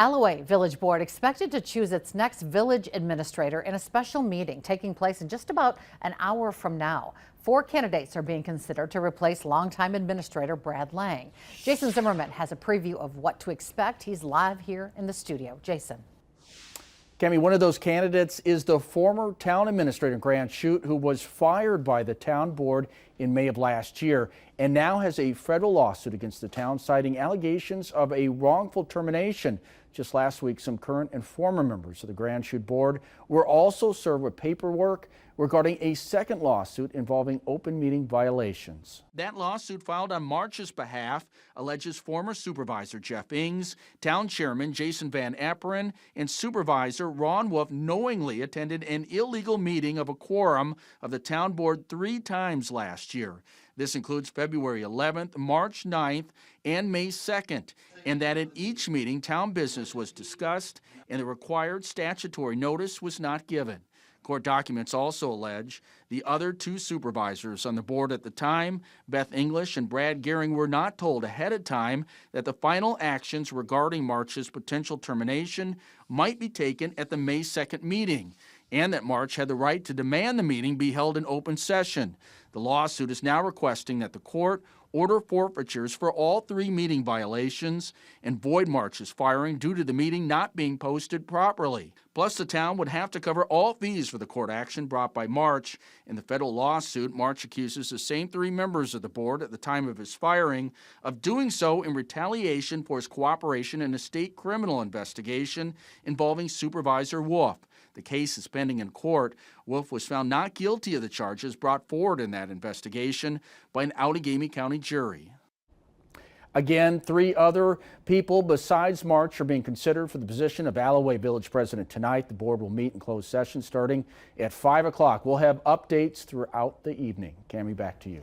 Allouez Village Board expected to choose its next village administrator in a special meeting taking place in just about an hour from now. 4 candidates are being considered to replace longtime administrator Brad Lang. Jason Zimmerman has a preview of what to expect. He's live here in the studio. Jason. Cami, one of those candidates is the former town administrator Grant Shute, who was fired by the town board in May of last year and now has a federal lawsuit against the town citing allegations of a wrongful termination. Just last week, some current and former members of the Grant Shute board were also served with paperwork regarding a second lawsuit involving open meeting violations. That lawsuit, filed on March's behalf, alleges former supervisor Jeff Ings, town chairman Jason Van Apperen, and supervisor Ron Wolf knowingly attended an illegal meeting of a quorum of the town board 3 times last year. This includes February 11th, March 9th, and May 2nd, and that at each meeting town business was discussed and the required statutory notice was not given. Court documents also allege the other 2 supervisors on the board at the time, Beth English and Brad Gehring, were not told ahead of time that the final actions regarding March's potential termination might be taken at the May 2nd meeting, and that March had the right to demand the meeting be held in open session. The lawsuit is now requesting that the court order forfeitures for all 3 meeting violations and void March's firing due to the meeting not being posted properly. Plus, the town would have to cover all fees for the court action brought by March. In the federal lawsuit, March accuses the same 3 members of the board at the time of his firing of doing so in retaliation for his cooperation in a state criminal investigation involving Supervisor Wolf. The case is pending in court. Wolf was found not guilty of the charges brought forward in that investigation by an Outagamie County jury. Again, 3 other people besides March are being considered for the position of Allouez Village President tonight. The board will meet in closed session starting at 5 o'clock. We'll have updates throughout the evening. Cami, back to you.